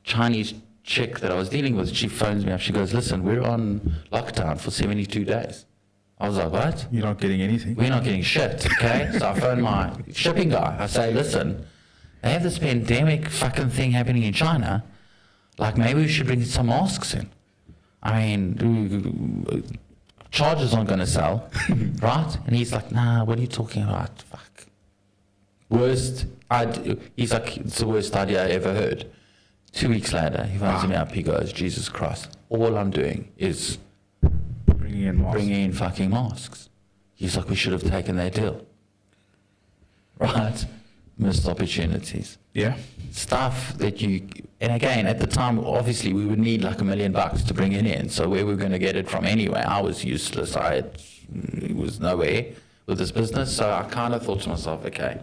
Chinese chick that I was dealing with, she phones me up, she goes, listen, we're on lockdown for 72 days. I was like, what? You're not getting anything. We're not getting shit, okay? So I phoned my shipping guy. I say, listen, they have this pandemic fucking thing happening in China. Like, maybe we should bring some masks in. I mean, chargers aren't going to sell, right? And he's like, nah, what are you talking about? Fuck. He's like, it's the worst idea I ever heard. 2 weeks later, he phones me up, he goes, Jesus Christ, all I'm doing is bringing in fucking masks. He's like, we should have taken that deal. Right? Missed opportunities. Yeah. Stuff that and again, at the time, obviously, we would need like $1 million to bring it in. So where we were going to get it from anyway, I was useless. It was nowhere with this business. So I kind of thought to myself, okay,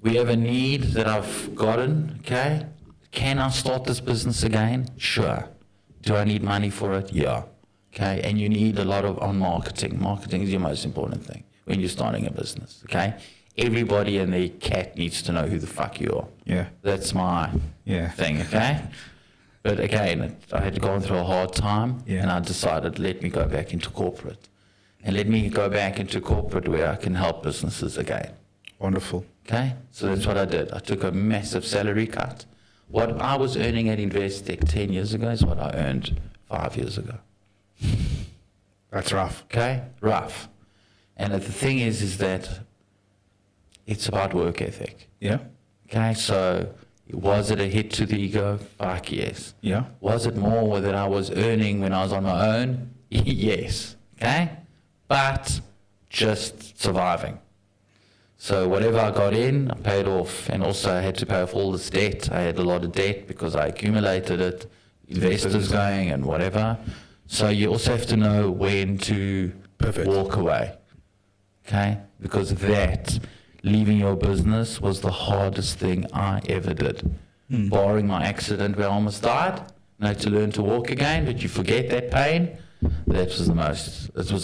we have a need that I've gotten, okay? Can I start this business again? Sure. Do I need money for it? Yeah. Okay, and you need a lot of marketing. Marketing is your most important thing when you're starting a business, okay? Everybody and their cat needs to know who the fuck you are. Yeah. That's my thing, okay? But again, I had gone through a hard time, and I decided, let me go back into corporate. And let me go back into corporate where I can help businesses again. Wonderful. Okay? So that's what I did. I took a massive salary cut. What I was earning at Investec 10 years ago is what I earned 5 years ago. That's rough. Okay? Rough. And the thing is that it's about work ethic. Yeah. Okay? So was it a hit to the ego? Fuck yes. Yeah. Was it more that I was earning when I was on my own? Yes. Okay? But just surviving. So whatever I got in, I paid off. And also I had to pay off all this debt. I had a lot of debt because I accumulated it, investors going and whatever. So you also have to know when to walk away. Okay? Because leaving your business was the hardest thing I ever did. Barring my accident where I almost died. And I had to learn to walk again, but you forget that pain. That was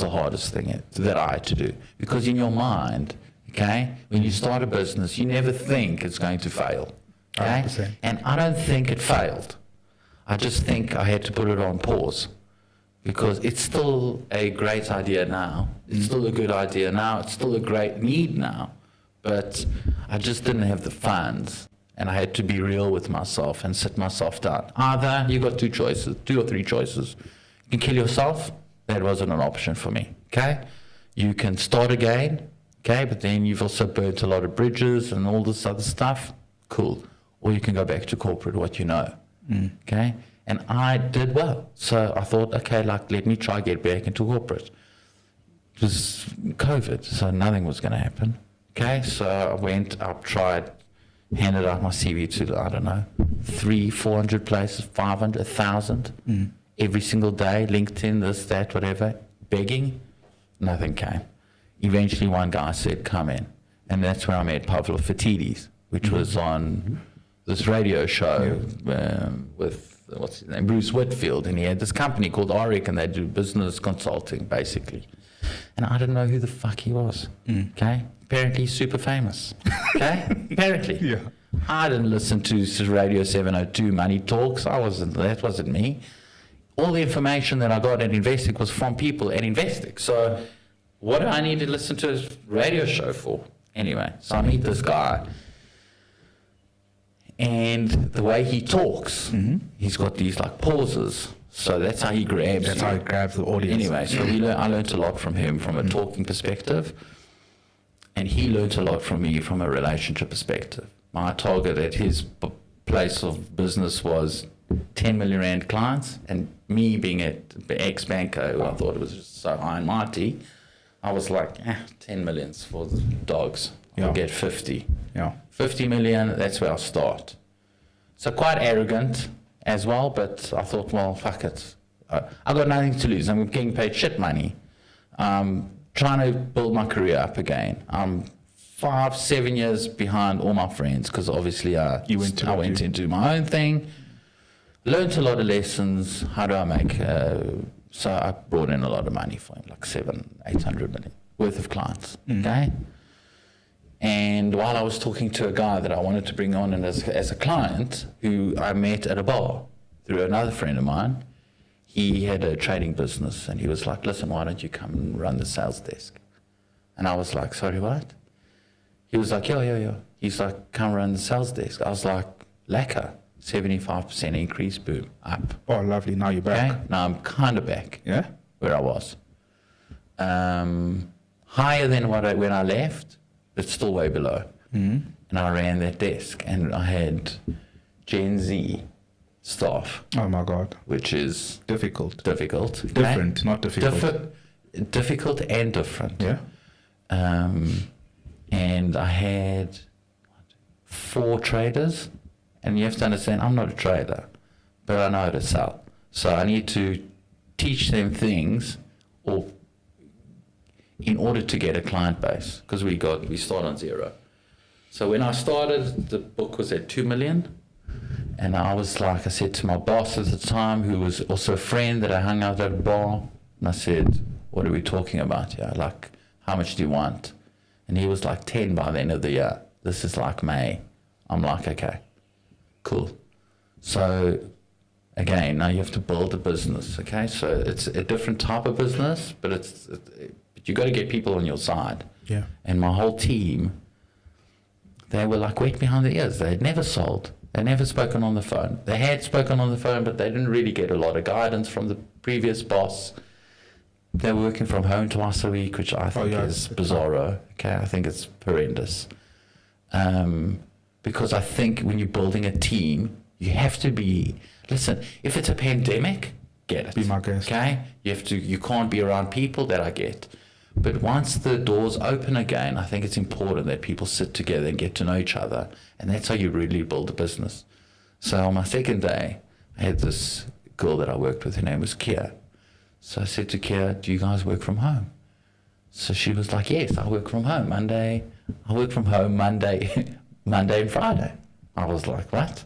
the hardest thing that I had to do. Because in your mind, okay, when you start a business, you never think it's going to fail. Okay? 100%. And I don't think it failed. I just think I had to put it on pause. because it's still a great idea now. It's still a good idea now. It's still a great need now. But I just didn't have the funds, and I had to be real with myself and sit myself down. Either you got two or three choices. You can kill yourself. That wasn't an option for me. Okay, you can start again. Okay, but then you've also burnt a lot of bridges and all this other stuff. Cool. Or you can go back to corporate, what you know. Okay, and I did well. So I thought, okay, like let me try get back into corporate. It was COVID, so nothing was going to happen. Okay, so I went up, tried, handed out my CV to, I don't know, 300-400 places, 500, 1,000, every single day, LinkedIn, this, that, whatever, begging. Nothing came. Eventually one guy said, come in. And that's where I met Pavlo Fatidis, which was on this radio show with, what's his name, Bruce Whitfield. And he had this company called Oric, and they do business consulting, basically. And I didn't know who the fuck he was, okay? Apparently he's super famous, okay? Apparently. Yeah. I didn't listen to Radio 702 Money Talks. That wasn't me. All the information that I got at Investec was from people at Investec. So what do I need to listen to his radio show for? Anyway, so I meet this guy. And the way he talks, he's got these like pauses. So that's how he grabs That's you. how it grabs the audience. Anyway, so I learned a lot from him from a talking perspective, and he learned a lot from me from a relationship perspective. My target at his place of business was 10 million rand clients, and me being an ex-banker, who I thought it was just so high and mighty, I was like, 10 millions for the dogs. I'll get 50. Yeah. 50 million, that's where I'll start. So quite arrogant as well, but I thought, well, fuck it. I got nothing to lose. I'm getting paid shit money. Trying to build my career up again. I'm 5-7 years behind all my friends because obviously I went into my own thing. Learned a lot of lessons. How do I make? So I brought in a lot of money for him, like 700-800 million worth of clients. Okay. And while I was talking to a guy that I wanted to bring on as a client, who I met at a bar through another friend of mine, he had a trading business, and he was like, listen, why don't you come and run the sales desk? And I was like, sorry, what? He was like, yeah. He's like, come run the sales desk. I was like, lacquer, 75% increase, boom, up. Oh, lovely. Now you're back. Okay? Now I'm kind of back. Yeah? Where I was. Higher than when I left, but still way below. And I ran that desk, and I had Gen Z staff. Oh my God. Which is difficult. Difficult. Okay? Different, not difficult. Difficult and different. Yeah. And I had 4 traders, and you have to understand, I'm not a trader, but I know how to sell. So I need to teach them things, or in order to get a client base, because we start on 0. So when I started, the book was at 2 million, and I was like, I said to my boss at the time, who was also a friend that I hung out at a bar, and I said, what are we talking about here? Like, how much do you want? And he was like 10 by the end of the year. This is like May. I'm like, okay, cool. So again, now you have to build a business, okay? So it's a different type of business, but you got to get people on your side. Yeah. And my whole team, they were like wet behind the ears. They had never sold. They never spoken on the phone. They had spoken on the phone, but they didn't really get a lot of guidance from the previous boss. They're working from home twice a week, which I think is bizarro. Okay, I think it's horrendous. Because I think when you're building a team, you have to be, listen, if it's a pandemic, get it. Be my guest. Okay? You can't be around people, that I get. But once the doors open again, I think it's important that people sit together and get to know each other. And that's how you really build a business. So on my second day, I had this girl that I worked with, her name was Kia. So I said to Kia, do you guys work from home? So she was like, yes, I work from home Monday. I work from home Monday and Friday. I was like, what?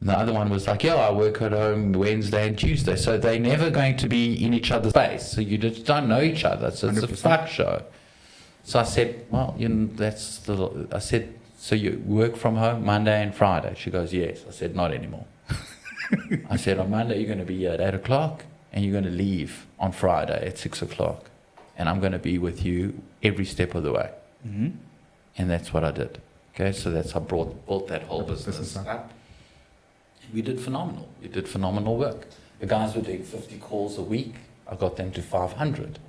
And the other one was like, yeah, I work at home Wednesday and Tuesday. So they're never going to be in each other's face. So you just don't know each other. So it's 100%. A fuck show. So I said, well, I said, so you work from home Monday and Friday? She goes, yes. I said, not anymore. I said, on Monday, you're going to be here at 8 o'clock. and you're going to leave on Friday at 6 o'clock, and I'm going to be with you every step of the way. Mm-hmm. And that's what I did. Okay, so that's how I built that whole business up. up. We did phenomenal. We did phenomenal work. The guys were doing 50 calls a week. I got them to 500.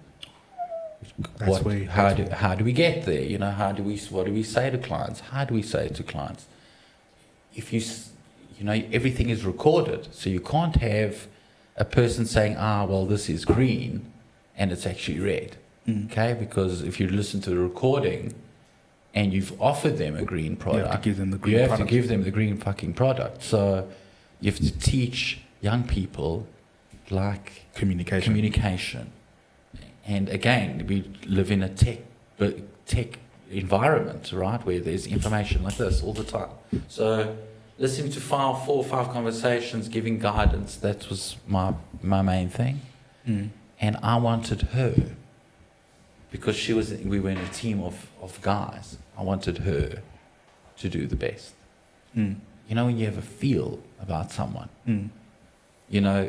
How do we get there? You know, what do we say to clients? How do we say it to clients? If you know, everything is recorded, so you can't have a person saying, well, this is green, and it's actually red. Okay, because if you listen to the recording and you've offered them a green product, you have to give them the green you have product. to give them the green fucking product. So you have to teach young people like communication. And again, we live in a tech environment, right, where there's information like this all the time. So listening to 4 or 5 conversations, giving guidance, that was my main thing. And I wanted her, because we were in a team of guys, I wanted her to do the best. You know, when you have a feel about someone, you know,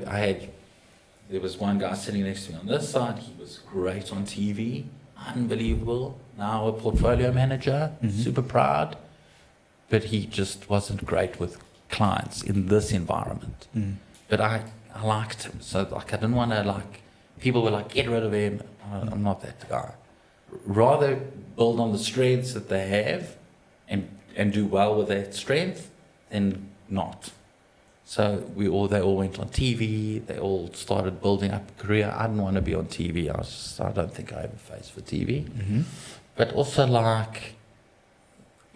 there was one guy sitting next to me on this side. He was great on TV, unbelievable. Now a portfolio manager, super proud. But he just wasn't great with clients in this environment. But I liked him. So like, I didn't want to people were like, get rid of him. I'm not that guy. Rather build on the strengths that they have and do well with that strength than not. So they all went on TV. They all started building up a career. I didn't want to be on TV. I don't think I have a face for TV. But also like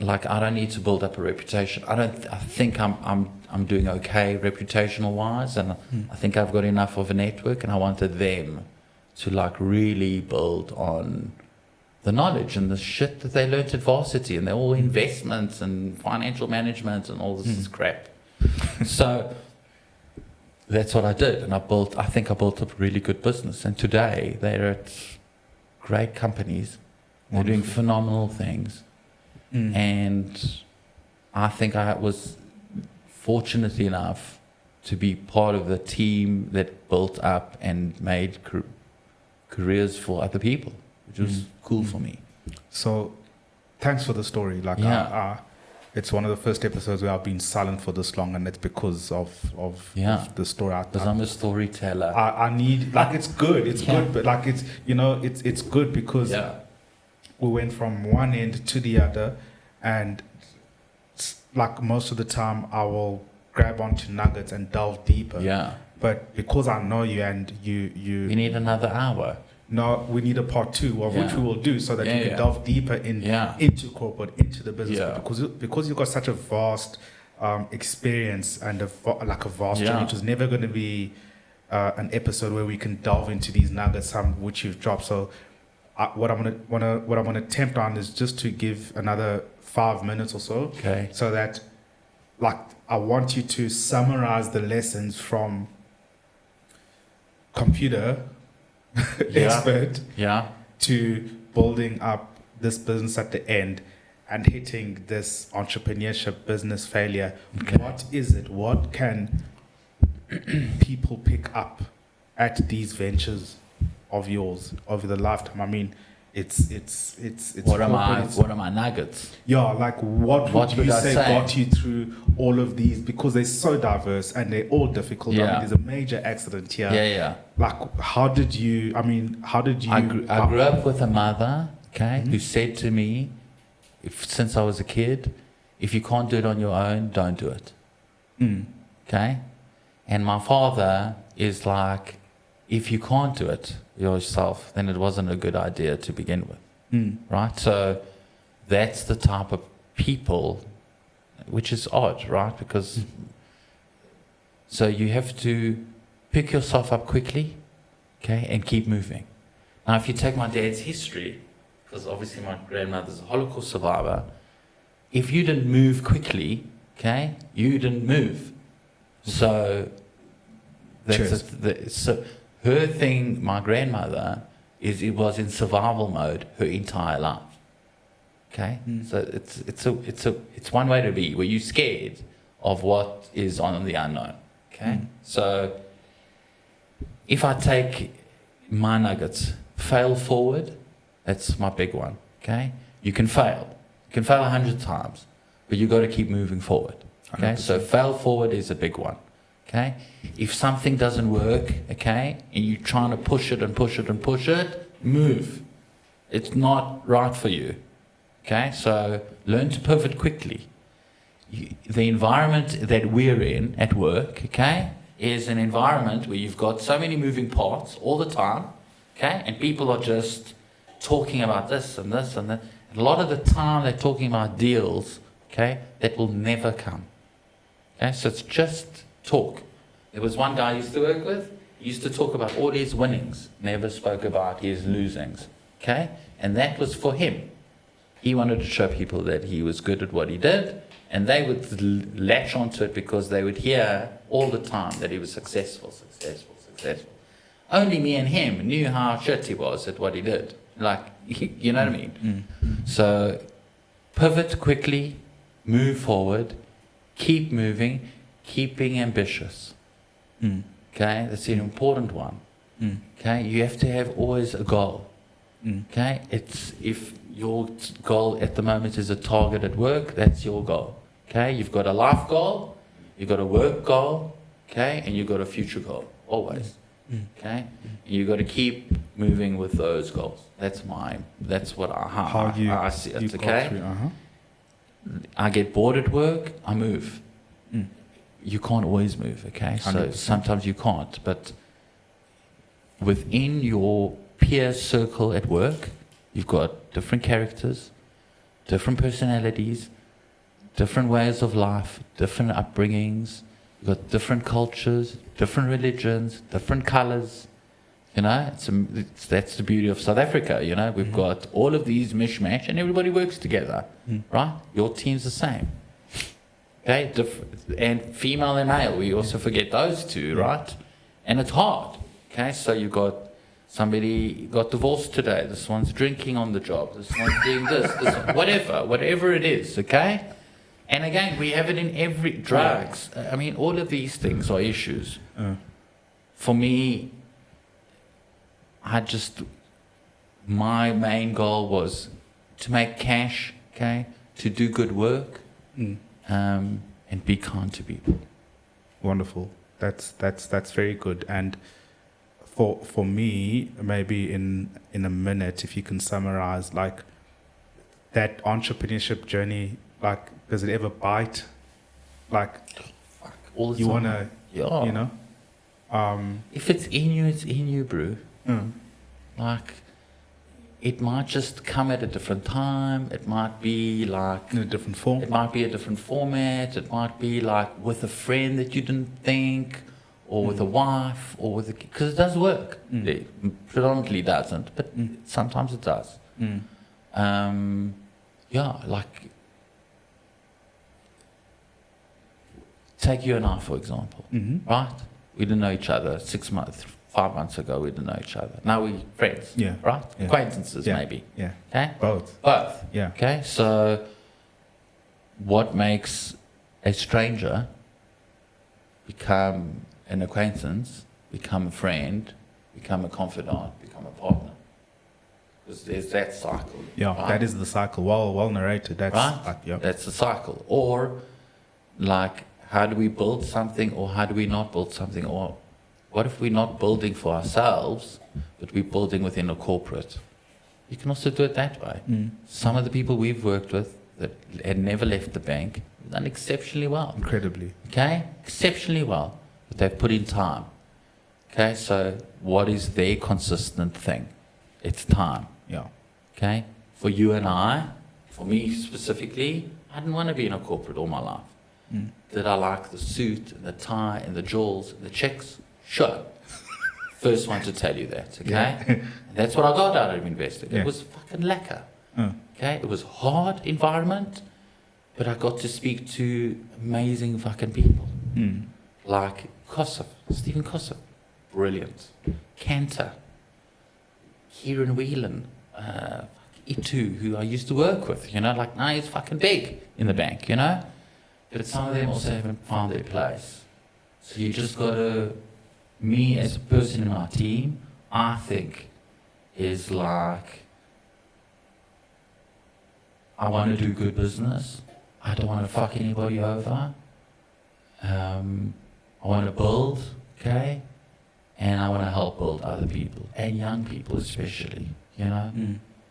I don't need to build up a reputation. I think I'm doing okay reputational wise, and I think I've got enough of a network. And I wanted them to really build on the knowledge and the shit that they learnt at varsity, and they're all investments and financial management and all this crap. So that's what I did, and I think I built up a really good business. And today they're at great companies. They're doing phenomenal things. And I think I was fortunate enough to be part of the team that built up and made careers for other people, which was cool for me. So thanks for the story. It's one of the first episodes where I've been silent for this long, and it's because of the story. Because I'm a storyteller. I need, it's good. It's good, but it's good because we went from one end to the other, and most of the time I will grab onto nuggets and delve deeper. Yeah. But because I know you and you we need another hour. No, we need a part 2 of which we will do, so that you can delve deeper into corporate, into the business. Yeah. Because you've got such a vast experience and a vast journey. It was never going to be an episode where we can delve into these nuggets, some which you've dropped. So what I'm gonna attempt on is just to give another 5 minutes or so. Okay. So that I want you to summarize the lessons from computer expert to building up this business at the end and hitting this entrepreneurship business failure. Okay. What is it? What can people pick up at these ventures of yours over the lifetime? I mean, it's what are my nuggets? Yeah, what would you say got you through all of these, because they're so diverse and they're all difficult. I mean, there's a major accident here. How did you I grew up with a mother, who said to me, since I was a kid, if you can't do it on your own, don't do it. Okay? And my father is like, if you can't do it yourself, then it wasn't a good idea to begin with. Right? So that's the type of people, which is odd, right? Because so you have to pick yourself up quickly, and keep moving. Now, if you take my dad's history, because obviously my grandmother's a Holocaust survivor, if you didn't move quickly, you didn't move. So so her thing, my grandmother, it was in survival mode her entire life. So it's one way to be, where you're scared of what is on the unknown. So if I take my nuggets, fail forward, that's my big one, okay? You can fail. You can fail 100 times, but you got to keep moving forward, okay? 100%. So fail forward is a big one, okay? If something doesn't work, okay, and you're trying to push it and push it and push it, move. It's not right for you, okay? So learn to pivot quickly. The environment that we're in at work, okay, is an environment where you've got so many moving parts all the time, okay, and people are just talking about this and this and that. And a lot of the time they're talking about deals, okay, that will never come. Okay, so it's just talk. There was one guy I used to work with, he used to talk about all his winnings, never spoke about his losings, okay, and that was for him. He wanted to show people that he was good at what he did, and they would latch onto it because they would hear all the time that he was successful. Only me and him knew how shit he was at what he did. Like, you know what I mean? So pivot quickly, move forward, keep moving, keeping ambitious. Okay, that's an important one. Okay, you have to have always a goal. Okay, it's if your goal at the moment is a target at work, that's your goal. Okay, you've got a life goal, you've got a work goal, okay, and you've got a future goal, always. Okay, and you've got to keep moving with those goals. That's what I see it. Okay, I get bored at work, I move. You can't always move. Okay, so 100%. sometimes you can't, but within your peer circle at work, you've got different characters, different personalities, different ways of life, different upbringings. You've got different cultures, different religions, different colors. You know, that's the beauty of South Africa. You know, we've got all of these mishmash, and everybody works together, right? Your team's the same. Okay, and female and male, we also forget those two, right? And it's hard. Okay, so you got somebody got divorced today. This one's drinking on the job. This one's doing this, whatever it is. Okay, and again, we have it in every drugs. I mean, all of these things are issues. For me, my main goal was to make cash. Okay, to do good work. And be kind to people. Wonderful. That's very good. And for me, maybe in a minute, if you can summarize like that entrepreneurship journey, like does it ever bite? Like All the you time. wanna, Yeah. you know? If it's in you, it's in you, bro. Like, it might just come at a different time. It might be like In a different form. it might be a different format. It might be like with a friend that you didn't think, or with a wife, or with because it does work. It predominantly doesn't, but sometimes it does. Yeah, like take you and I for example, right? We didn't know each other 6 months, 5 months ago. We didn't know each other. Now we're friends, Yeah. right? Yeah. Acquaintances, Yeah. maybe. Yeah. Okay, Both. both. Yeah. Okay, so what makes a stranger become an acquaintance, become a friend, become a confidant, become a partner? Because there's that cycle. Yeah. right? That is the cycle. Well narrated. That's Right? like, yeah. That's the cycle. Or, like, how do we build something, or how do we not build something? Or what if we're not building for ourselves, but we're building within a corporate? You can also do it that way. Some of the people we've worked with that had never left the bank have done exceptionally well. Incredibly. Okay? Exceptionally well. But they've put in time. Okay? So what is their consistent thing? It's time. Yeah. Okay? For you and I, for me specifically, I didn't want to be in a corporate all my life. Did I like the suit and the tie and the jewels and the checks? Sure. First one to tell you that, okay? Yeah. And that's what I got out of investing. Yeah. It was fucking lekker. Okay? It was hard environment, but I got to speak to amazing fucking people. Like Stephen Kossoff, brilliant. Cantor, Kieran Whelan, Itu, who I used to work with, you know, like now he's fucking big in the bank, you know? But some of them also haven't found their place. So you just got to me as a person in my team, I think is like, I want to do good business. I don't want to fuck anybody over. I want to build, okay? And I want to help build other people, and young people especially, you know?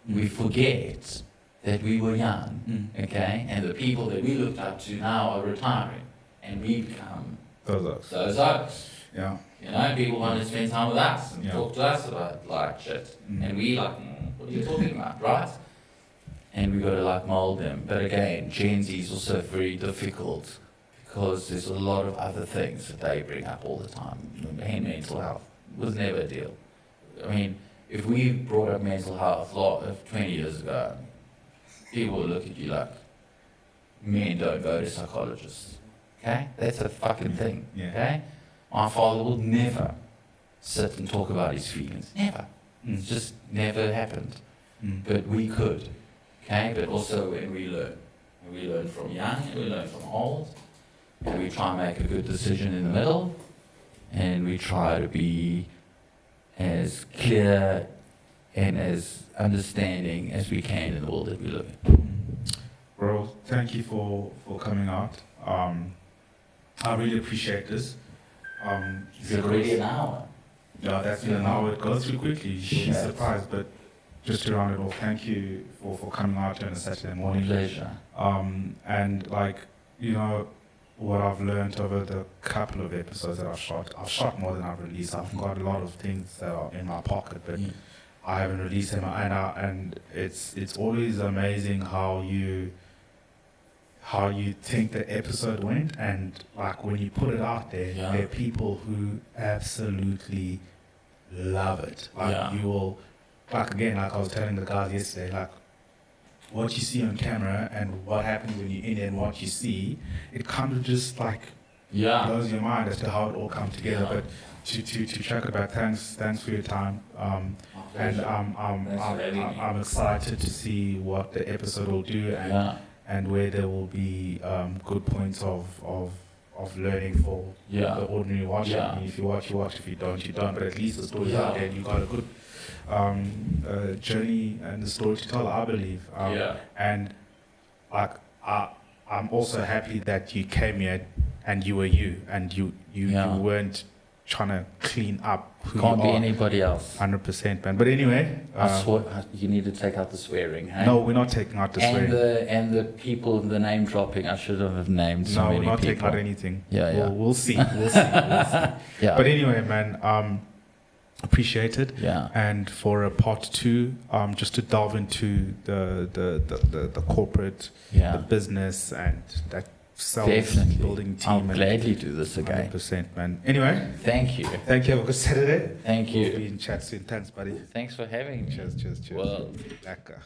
We forget that we were young, okay? And the people that we looked up to now are retiring, and we become those oaks. Yeah. You know, people want to spend time with us and Yeah. talk to us about like shit. And we like, what are you talking about, right? And we got to like mold them. But again, Gen Z is also very difficult because there's a lot of other things that they bring up all the time. And mental health was never a deal. I mean, if we brought up mental health 20 years ago, people would look at you like, men don't go to psychologists. Okay? That's a fucking thing. Yeah. Okay? My father will never sit and talk about his feelings. Never. It's just never happened. But we could. Okay? But also when we learn. And we learn from young and we learn from old. And we try and make a good decision in the middle. And we try to be as clear and as understanding as we can in the world that we live in. Bro, thank you for coming out. I really appreciate this. Is it already an hour? Yeah, that's been an hour. It goes too quickly. You'll be Shit. surprised. But just to round it off, thank you for coming out on a Saturday My morning. pleasure. And like, you know, what I've learned over the couple of episodes that I've shot more than I've released. I've got a lot of things that are in my pocket, but I haven't released them. And it's always amazing how you think the episode went, and like when you put it out there, Yeah. there are people who absolutely love it. Like Yeah. you will, like again, like I was telling the guys yesterday, like what you see on camera and what happens when you're in it and what you see, it kind of just like blows your mind as to how it all comes together. Yeah. But to check it out, thanks for your time. And I'm excited to see what the episode will do and where there will be good points of learning for the ordinary watcher. Yeah. I mean, if you watch, you watch. If you don't, you don't. But at least the story's out there and you got a good journey and the story to tell, I believe. And like I'm also happy that you came here and you were you and you weren't trying to clean up who Can't you be are. anybody else. 100%, man. But anyway, I swore you need to take out the swearing. Hey? no, we're not taking out the swearing. And the people, the name dropping. I should have named so No, many we're not people. taking out anything. Yeah. We'll see. We'll see. Yeah. But anyway, man, appreciate it. Yeah. And for a part 2, just to delve into the corporate, the business, and that self-building team. I'll gladly do this again. 100%, man. Anyway, Thank you. thank you. Have a good Saturday. Thank We'll you. be in chat soon. Thanks, buddy. Thanks for having me. Cheers. Well. Lekker.